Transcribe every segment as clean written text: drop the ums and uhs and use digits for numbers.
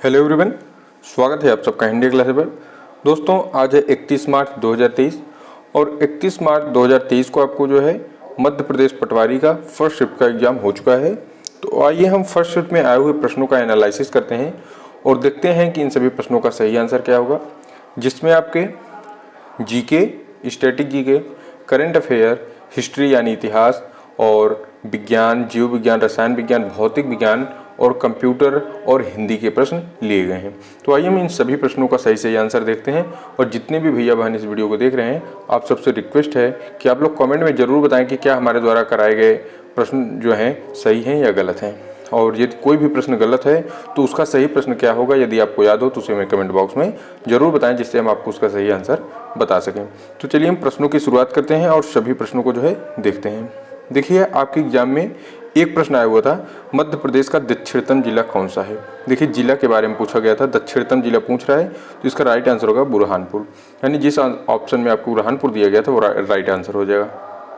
Hello everyone, स्वागत है आप सबका हिंदी क्लास पर। दोस्तों आज है 31 मार्च 2023 और 31 मार्च 2023 को आपको जो है मध्य प्रदेश पटवारी का फर्स्ट शिफ्ट का एग्जाम हो चुका है। तो आइए हम फर्स्ट शिफ्ट में आए हुए प्रश्नों का एनालिसिस करते हैं और देखते हैं कि इन सभी प्रश्नों का सही आंसर क्या होगा, जिसमें आपके GK, static GK, current affair, history यानी इतिहास और विज्ञान, जीव विज्ञान, रसायन विज्ञान, भौतिक विज्ञान और कंप्यूटर और हिंदी के प्रश्न लिए गए हैं। तो आइए हम इन सभी प्रश्नों का सही आंसर देखते हैं। और जितने भी भैया बहन इस वीडियो को देख रहे हैं, आप सबसे रिक्वेस्ट है कि आप लोग कमेंट में ज़रूर बताएं कि क्या हमारे द्वारा कराए गए प्रश्न जो हैं सही हैं या गलत हैं। और यदि कोई भी प्रश्न गलत है तो उसका सही प्रश्न क्या होगा, यदि आपको याद हो तो उसे हमें कमेंट बॉक्स में ज़रूर बताएं, जिससे हम आपको उसका सही आंसर बता सकें। तो चलिए हम प्रश्नों की शुरुआत करते हैं और सभी प्रश्नों को जो है देखते हैं। देखिए आपके एग्जाम में एक प्रश्न आया हुआ था, मध्य प्रदेश का दक्षिणतम जिला कौन सा है। देखिए जिला के बारे में पूछा गया था, दक्षिणतम जिला पूछ रहा है, तो इसका राइट आंसर होगा बुरहानपुर। यानी जिस ऑप्शन में आपको बुरहानपुर दिया गया था वो राइट आंसर हो जाएगा।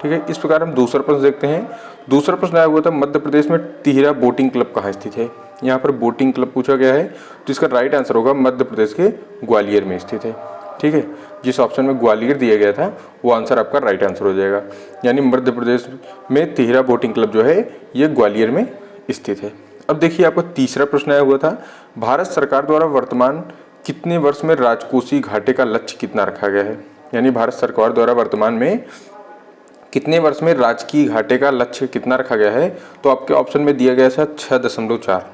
ठीक है, इस प्रकार हम दूसरा प्रश्न देखते हैं। दूसरा प्रश्न आया हुआ था, मध्य प्रदेश में तिहरा बोटिंग क्लब कहाँ स्थित है। यहाँ पर बोटिंग क्लब पूछा गया है, तो इसका राइट आंसर होगा मध्य प्रदेश के ग्वालियर में स्थित है। ठीक है, जिस ऑप्शन में ग्वालियर दिया गया था वो आंसर आपका राइट आंसर हो जाएगा। यानी मध्य प्रदेश में तिहरा बोटिंग क्लब जो है ये ग्वालियर में स्थित है। अब देखिए आपका तीसरा प्रश्न आया हुआ था, भारत सरकार द्वारा वर्तमान कितने वर्ष में राजकोषीय घाटे का लक्ष्य कितना रखा गया है। यानी भारत सरकार द्वारा वर्तमान में कितने वर्ष में राजकीय घाटे का लक्ष्य कितना रखा गया है, तो आपके ऑप्शन में दिया गया था 6.4।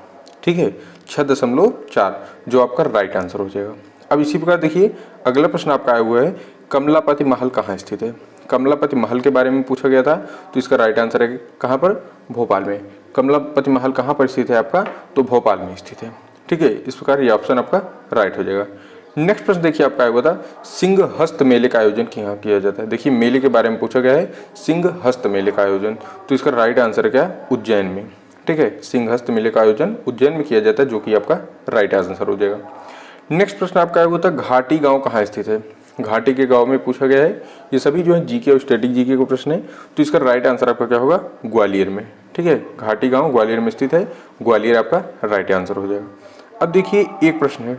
ठीक है, 6.4 जो आपका राइट आंसर हो जाएगा। अब इसी प्रकार देखिए अगला प्रश्न आपका आया हुआ है, कमलापति महल कहाँ स्थित है। कमलापति महल के बारे में पूछा गया था, तो इसका राइट आंसर है कहाँ पर, भोपाल में। कमलापति महल कहाँ पर स्थित है आपका, तो भोपाल में स्थित है। ठीक है, इस प्रकार ये ऑप्शन आपका राइट हो जाएगा। नेक्स्ट प्रश्न देखिए आपका आया हुआ था, सिंहस्थ मेले का आयोजन कहाँ किया जाता है। देखिए मेले के बारे में पूछा गया है, सिंहस्थ मेले का आयोजन, तो इसका राइट आंसर है क्या, उज्जैन में। ठीक है, सिंहस्थ मेले का आयोजन उज्जैन में किया जाता है, जो कि आपका राइट आंसर हो जाएगा। नेक्स्ट प्रश्न आपका आया हुआ था, घाटी गांव कहाँ स्थित है। घाटी के गांव में पूछा गया है, ये सभी जो है जीके और स्टैटिक जीके को प्रश्न है, तो इसका राइट आंसर आपका क्या होगा, ग्वालियर में। ठीक है, घाटी गांव ग्वालियर में स्थित है, ग्वालियर आपका राइट आंसर हो जाएगा। अब देखिए एक प्रश्न है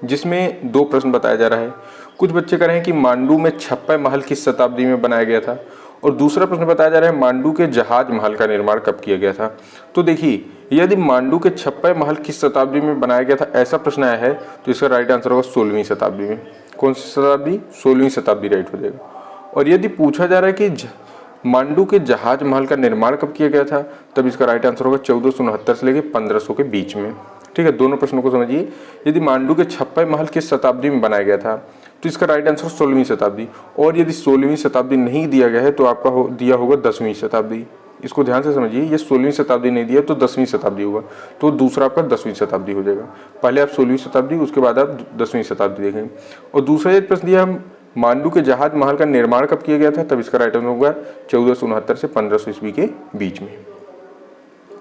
जिसमें दो प्रश्न बताया जा रहा है। कुछ बच्चे कह रहे हैं कि मांडू में छप्पा महल किस शताब्दी में बनाया गया था, और दूसरा प्रश्न बताया जा रहा है मांडू के जहाज महल का निर्माण कब किया गया था। तो देखिए यदि मांडू के छप्पा महल किस शताब्दी में बनाया गया था ऐसा प्रश्न आया है, तो इसका राइट आंसर होगा 16वीं शताब्दी में। कौन सी शताब्दी, 16वीं शताब्दी राइट हो जाएगा। और यदि पूछा जा रहा है कि मांडू के जहाज महल का निर्माण कब किया गया था, तब इसका राइट आंसर होगा 1469 से लेकर 1500 के बीच में। ठीक है, दोनों प्रश्नों को समझिए। यदि मांडू के छप्पा महल किस शताब्दी में बनाया गया था, तो इसका राइट आंसर 16वीं शताब्दी। और यदि 16वीं शताब्दी नहीं दिया गया है तो आपका दिया होगा 10वीं शताब्दी। इसको ध्यान से समझिए, ये 16वीं शताब्दी नहीं दिया तो 10वीं शताब्दी होगा, तो दूसरा आपका 10वीं शताब्दी हो जाएगा। पहले आप 16वीं शताब्दी, उसके बाद आप 10वीं शताब्दी देखेंगे। और दूसरा एक प्रश्न दिया, मांडू के जहाज महल का निर्माण कब किया गया था, तब इसका राइट आंसर होगा 1469 से 1500 ईस्वी के बीच में।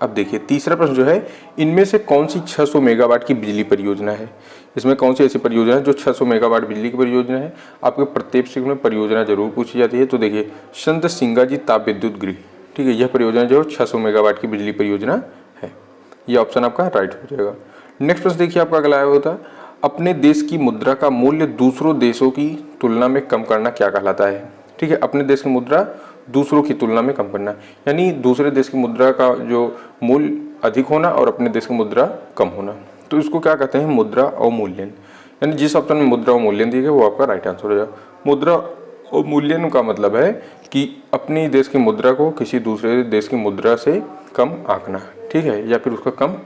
अब देखिए तीसरा प्रश्न जो है, इनमें से कौन सी 600 मेगावाट की बिजली परियोजना है। इसमें कौन सी ऐसी परियोजना है जो 600 मेगावाट बिजली की परियोजना है। आपके प्रत्येक शिफ्ट में परियोजना जरूर पूछी जाती है। तो देखिए संत सिंगाजी ताप विद्युत गृह, ठीक है, यह परियोजना जो 600 मेगावाट की बिजली परियोजना है। यह ऑप्शन आपका राइट हो जाएगा। नेक्स्ट प्रश्न देखिए आपका अगला आया होता, अपने देश की मुद्रा का मूल्य दूसरों देशों की तुलना में कम करना क्या कहलाता है। ठीक है, अपने देश की मुद्रा दूसरों की तुलना में कम करना, यानी दूसरे देश की मुद्रा का जो मूल्य अधिक होना और अपने देश की मुद्रा कम होना, तो इसको क्या कहते हैं, मुद्रा अवमूल्यन। यानी जिस ऑप्शन में मुद्रा अवमूल्यन दिया गया वो आपका राइट आंसर हो जाएगा। मुद्रा अवमूल्यन का मतलब है कि अपने देश की मुद्रा को किसी दूसरे देश की मुद्रा से कम आंकना, ठीक है, या फिर उसका कम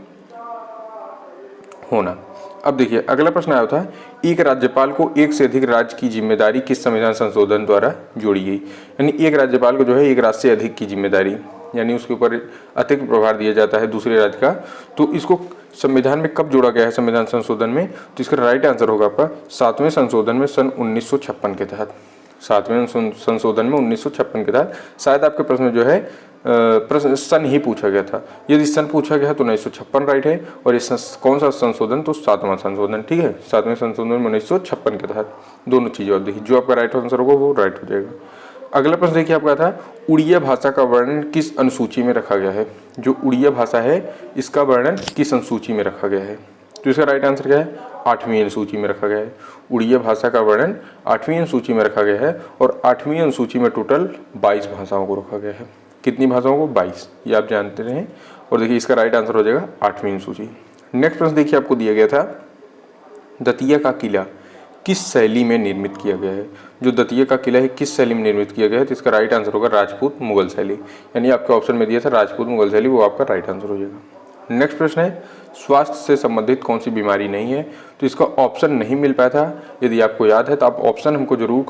होना। अब देखिए अगला प्रश्न आया था, एक राज्यपाल को एक से अधिक राज्य की जिम्मेदारी किस संविधान संशोधन द्वारा जोड़ी गई। यानी एक राज्यपाल को जो है एक राज्य से अधिक की जिम्मेदारी, यानी उसके ऊपर अतिरिक्त प्रभार दिया जाता है दूसरे राज्य का, तो इसको संविधान में कब जोड़ा गया है संविधान संशोधन में, तो इसका राइट आंसर होगा आपका 7वें संशोधन में सन 1956 के तहत। 7वें संशोधन में 1956 के तहत। शायद आपके प्रश्न जो है प्रश्न सन ही पूछा गया था। यदि सन पूछा गया तो 1956 राइट है, और ये कौन सा संशोधन, तो 7वां संशोधन। ठीक है, 7वें संशोधन में 1956 के तहत। दोनों चीज़ें आप देखिए, जो आपका राइट आंसर होगा वो राइट हो जाएगा। अगला प्रश्न देखिए आपका था, उड़िया भाषा का वर्णन किस अनुसूची में रखा गया है। जो उड़िया भाषा है इसका वर्णन किस अनुसूची में रखा गया है। तो इसका राइट आंसर क्या है, 8वीं अनुसूची में रखा गया है। उड़िया भाषा का वर्णन 8वीं अनुसूची में रखा गया है और 8वीं अनुसूची में टोटल 22 भाषाओं को रखा गया है। कितनी भाषाओं को, 22, ये आप जानते रहें। और देखिए इसका राइट आंसर हो जाएगा 8वीं अनुसूची। नेक्स्ट प्रश्न देखिए आपको दिया गया था, दतिया का किला किस शैली में निर्मित किया गया है। जो दतिया का किला है किस शैली में निर्मित किया गया है, तो इसका राइट आंसर होगा राजपूत मुगल शैली। यानी आपके ऑप्शन में दिया था राजपूत मुगल शैली, वो आपका राइट आंसर हो जाएगा। नेक्स्ट प्रश्न है, स्वास्थ्य से संबंधित कौन सी बीमारी नहीं है। तो इसका ऑप्शन नहीं मिल पाया था, यदि आपको याद है तो आप ऑप्शन हमको जरूर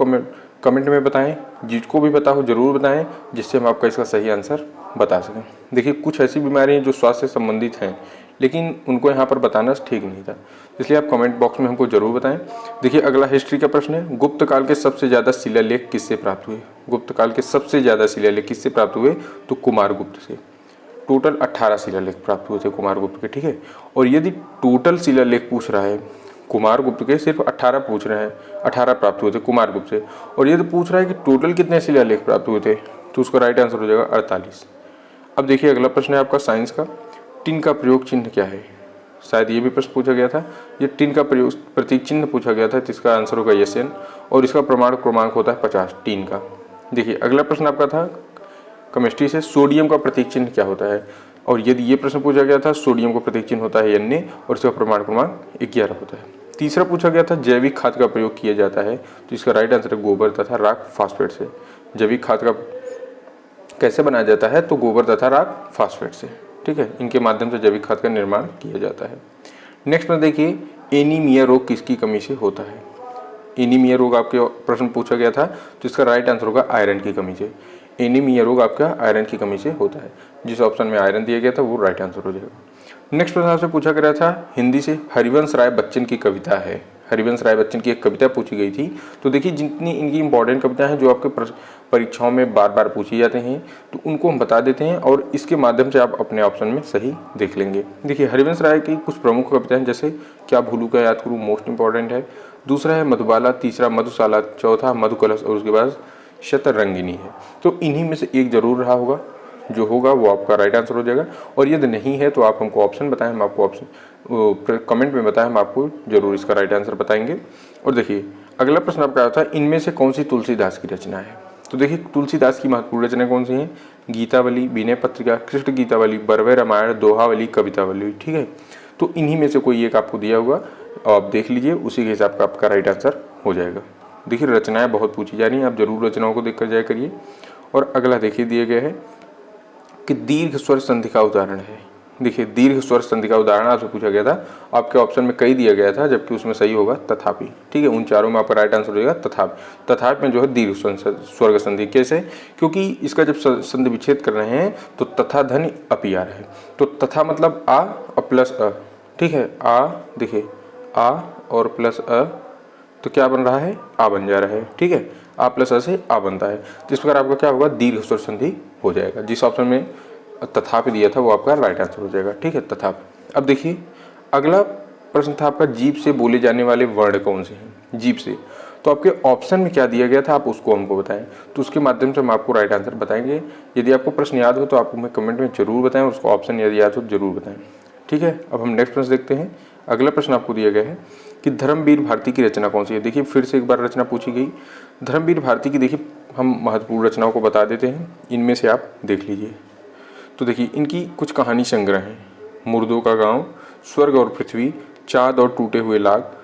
कमेंट में बताएं। जिसको भी पता हो जरूर बताएं, जिससे हम आपका इसका सही आंसर बता सकें। देखिए कुछ ऐसी बीमारियां जो स्वास्थ्य से संबंधित हैं, लेकिन उनको यहाँ पर बताना ठीक नहीं था, इसलिए आप कमेंट बॉक्स में हमको जरूर बताएं। देखिए अगला हिस्ट्री का प्रश्न है, गुप्त काल के सबसे ज़्यादा शिलालेख किससे प्राप्त हुए। गुप्त काल के सबसे ज़्यादा शिलालेख किससे प्राप्त हुए, तो कुमारगुप्त से। टोटल 18 शिलालेख प्राप्त हुए थे कुमारगुप्त के, ठीक है। और यदि टोटल शिलालेख पूछ रहा है कुमारगुप्त के, सिर्फ 18 पूछ रहे हैं, 18 प्राप्त हुए थे कुमारगुप्त से। और यदि पूछ रहा है कि टोटल कितने शिलालेख प्राप्त हुए थे, तो उसका राइट आंसर हो जाएगा 48। अब देखिए अगला प्रश्न है आपका साइंस का, टिन का प्रयोग चिन्ह क्या है। शायद ये भी प्रश्न पूछा गया था, ये टिन का प्रयोग प्रतीक चिन्ह पूछा गया था, जिसका आंसर होगा SN और इसका प्रमाण क्रमांक होता है 50 टिन का। देखिए अगला प्रश्न आपका था केमिस्ट्री से, सोडियम का प्रतीक चिन्ह क्या होता है। और यदि ये प्रश्न पूछा गया था, सोडियम का प्रतीक चिन्ह होता है Na और इसका प्रमाण क्रमांक 11 होता है। तीसरा पूछा गया था, जैविक खाद का प्रयोग किया जाता है, तो इसका राइट आंसर है गोबर तथा राख फास्फेट से। जैविक खाद का कैसे बनाया जाता है, तो गोबर तथा राख फास्फेट से, ठीक है। इनके माध्यम से जैविक खाद का निर्माण किया जाता है। नेक्स्ट में देखिए, एनीमिया रोग किसकी कमी से होता है। एनीमिया रोग आपके प्रश्न पूछा गया था, तो इसका राइट आंसर होगा आयरन की कमी से। एनीमिया रोग आपका आयरन की कमी से होता है। जिस ऑप्शन में आयरन दिया गया था वो राइट आंसर हो जाएगा। नेक्स्ट प्रश्न आपसे पूछा गया था हिंदी से, हरिवंश राय बच्चन की कविता है। हरिवंश राय बच्चन की एक कविता पूछी गई थी। तो देखिए जितनी इनकी इंपॉर्टेंट कविताएं हैं जो आपके परीक्षाओं में बार बार पूछी जाते हैं, तो उनको हम बता देते हैं और इसके माध्यम से आप अपने ऑप्शन में सही देख लेंगे। देखिए हरिवंश राय की कुछ प्रमुख कविताएं, जैसे क्या भूलू का याद करूँ, मोस्ट इंपॉर्टेंट है। दूसरा है मधुबाला, तीसरा मधुशाला, चौथा मधुकलश और उसके बाद शतरंगिनी है। तो इन्हीं में से एक जरूर रहा होगा, जो होगा वो आपका राइट आंसर हो जाएगा। और यदि नहीं है तो आप हमको ऑप्शन बताएं, हम आपको ऑप्शन कमेंट में बताएं, हम आपको जरूर इसका राइट आंसर बताएंगे। और देखिए अगला प्रश्न आपका आता है, इनमें से कौन सी तुलसीदास की रचना है। तो देखिए तुलसीदास की महत्वपूर्ण रचनाएं कौन सी हैं, गीतावली, विनय पत्रिका, कृष्ण गीतावली, बरवे रामायण, दोहावली, कवितावली, ठीक है। तो इन्हीं में से कोई एक आपको दिया हुआ, आप देख लीजिए, उसी के हिसाब का आपका राइट आंसर हो जाएगा। देखिए रचनाएं बहुत पूछी जा रही हैं, आप जरूर रचनाओं को देख कर जाया करिए। और अगला देखिए दिया गया है कि दीर्घ स्वर संधि का उदाहरण है। देखिए दीर्घ स्वर संधि का उदाहरण आपसे पूछा गया था, आपके ऑप्शन में कई दिया गया था, जबकि उसमें सही होगा तथापि, ठीक है। उन चारों में आपका राइट आंसर हो जाएगा तथापि। तथापि में जो है दीर्घ स्वर्ग संधि, कैसे, क्योंकि इसका जब संधि विच्छेद कर रहे हैं तो तथा धन अपी आ रहा है। तो तथा मतलब आ और प्लस अ, ठीक है। आ देखिए आ और प्लस अ, तो क्या बन रहा है, आ बन जा रहा है, ठीक है। आ प्लस अ से आ बनता है। तो इस प्रकार आपका क्या होगा, दीर्घ स्वर संधि हो जाएगा। जिस ऑप्शन में तथापि दिया था वो आपका राइट आंसर हो जाएगा, ठीक है, तथापि। अब देखिए अगला प्रश्न था आपका, जीभ से बोले जाने वाले वर्ण कौन से हैं। जीभ से, तो आपके ऑप्शन में क्या दिया गया था, आप उसको हमको बताएं, तो उसके माध्यम से हम आपको राइट आंसर बताएंगे। यदि आपको प्रश्न याद हो तो आप हमें कमेंट में जरूर बताएं, उसको ऑप्शन यदि याद हो तो जरूर बताएं, ठीक है। अब हम नेक्स्ट प्रश्न देखते हैं। अगला प्रश्न आपको दिया गया है कि धर्मवीर भारती की रचना कौन सी है। देखिए फिर से एक बार रचना पूछी गई धर्मवीर भारती की। देखिए हम महत्वपूर्ण रचनाओं को बता देते हैं, इनमें से आप देख लीजिए। तो देखिए इनकी कुछ कहानी संग्रह हैं, मुर्दों का गांव, स्वर्ग और पृथ्वी, चाँद और टूटे हुए लाख,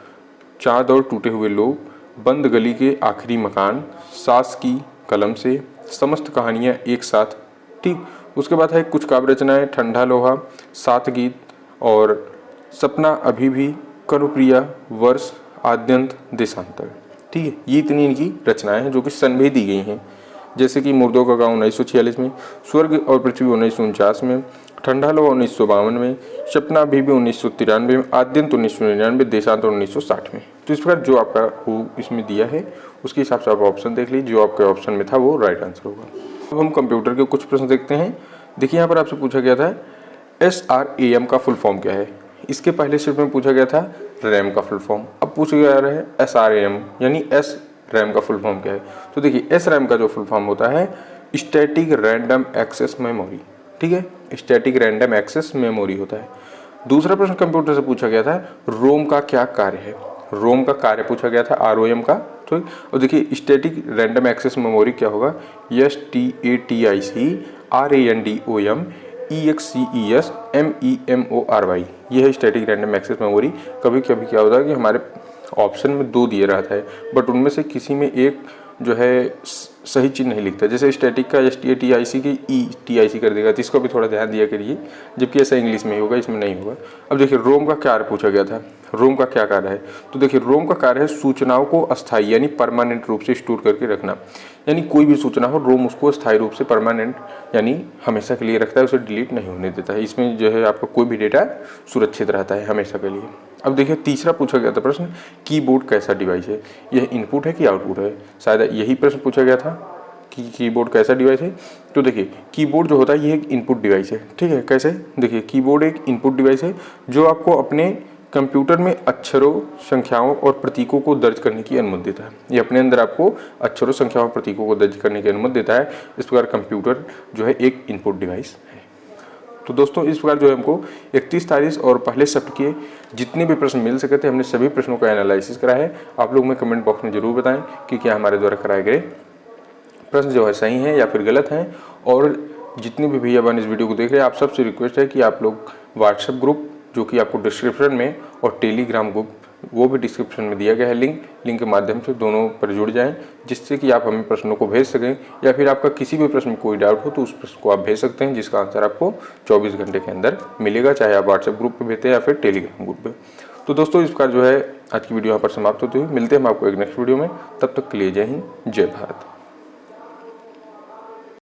चाँद और टूटे हुए लोग, बंद गली के आखिरी मकान, सास की कलम से, समस्त कहानियाँ एक साथ, ठीक। उसके बाद है कुछ काव्य रचनाएं, ठंडा लोहा, सात गीत और सपना अभी भी, करुप्रिया, वर्ष, आद्यंत, देशांतर, ठीक है। ये इतनी इनकी रचनाएं हैं जो कि सन में दी गई हैं, जैसे कि मुर्दों का गांव 1946 में, स्वर्ग और पृथ्वी 1949 में, ठंडा लोहा 1952 में, सपना अभी भी 1993 में, आद्यंत 1999, देशांतर 1960 में। तो इस प्रकार जो आपका हो इसमें दिया है उसके हिसाब से आप ऑप्शन देख लीजिए, जो आपके ऑप्शन में था वो राइट आंसर होगा। अब हम कंप्यूटर के कुछ प्रश्न देखते हैं। देखिए यहाँ पर आपसे पूछा गया था SRAM का फुल फॉर्म क्या है। इसके पहले शिफ्ट में पूछा गया था रैम का फुल फॉर्म, अब पूछा जा रहा है SRAM यानी S रैम का फुल फॉर्म क्या है। तो देखिए S रैम का जो फुल फॉर्म होता है स्टैटिक रैंडम एक्सेस मेमोरी, ठीक है, स्टैटिक रैंडम एक्सेस मेमोरी होता है। दूसरा प्रश्न कंप्यूटर से पूछा गया था, रोम का क्या कार्य है। रोम का कार्य पूछा गया था, ROM का। तो और देखिए स्टैटिक रैंडम एक्सेस मेमोरी क्या होगा, STATIC RANDOM EXCES MEMORY, ये है स्टैटिक रैंडम एक्सेस मेमोरी। कभी कभी क्या होता है कि हमारे ऑप्शन में 2 दिए रहता है, बट उनमें से किसी में एक जो है सही चीज़ नहीं लिखता, जैसे स्टैटिक का STATIC की ETIC कर देगा, तो इसको भी थोड़ा ध्यान दिया करिए, जबकि ऐसा इंग्लिश में ही होगा, इसमें नहीं होगा। अब देखिए रोम का कार्य पूछा गया था, रोम का क्या कार्य है। तो देखिए रोम का कार्य है सूचनाओं को अस्थायी यानी परमानेंट रूप से स्टोर करके रखना, यानी कोई भी सूचना हो रोम उसको अस्थायी रूप से परमानेंट यानी हमेशा के लिए रखता है, उसे डिलीट नहीं होने देता है। इसमें जो है आपका कोई भी डेटा सुरक्षित रहता है हमेशा के लिए। अब देखिए तीसरा पूछा गया था प्रश्न, कीबोर्ड कैसा डिवाइस है, यह इनपुट है कि आउटपुट है। शायद यही प्रश्न पूछा गया था कि कीबोर्ड कैसा डिवाइस है। तो देखिए कीबोर्ड जो होता है ये एक इनपुट डिवाइस है, ठीक है। कैसे, देखिए कीबोर्ड एक इनपुट डिवाइस है जो आपको अपने कंप्यूटर में अक्षरों, संख्याओं और प्रतीकों को दर्ज करने की अनुमति देता है। ये अपने अंदर आपको अक्षरों, संख्याओं, प्रतीकों को दर्ज करने की अनुमति देता है। इस प्रकार कंप्यूटर जो है एक इनपुट डिवाइस है। तो दोस्तों इस प्रकार जो है हमको 31 तारीख और पहले शिफ्ट के जितने भी प्रश्न मिल सके थे, हमने सभी प्रश्नों का एनालिसिस करा है। आप लोग में कमेंट बॉक्स में जरूर बताएं कि क्या हमारे द्वारा कराए गए प्रश्न जो है सही हैं या फिर गलत हैं। और जितने भी भैया बहन इस वीडियो को देख रहे हैं, आप सबसे रिक्वेस्ट है कि आप लोग व्हाट्सएप ग्रुप जो कि आपको डिस्क्रिप्शन में, और टेलीग्राम ग्रुप वो भी डिस्क्रिप्शन में दिया गया है लिंक के माध्यम से दोनों पर जुड़ जाएं, जिससे कि आप हमें प्रश्नों को भेज सकें, या फिर आपका किसी भी प्रश्न में कोई डाउट हो तो उस प्रश्न को आप भेज सकते हैं, जिसका आंसर आपको 24 घंटे के अंदर मिलेगा, चाहे आप व्हाट्सएप ग्रुप पर भेजते हैं या फिर टेलीग्राम ग्रुप पर। तो दोस्तों इस प्रकार जो है आज की वीडियो यहाँ पर समाप्त होती हुई, मिलते हैं हम आपको एक नेक्स्ट वीडियो में। तब तक के लिए जय हिंद, जय भारत।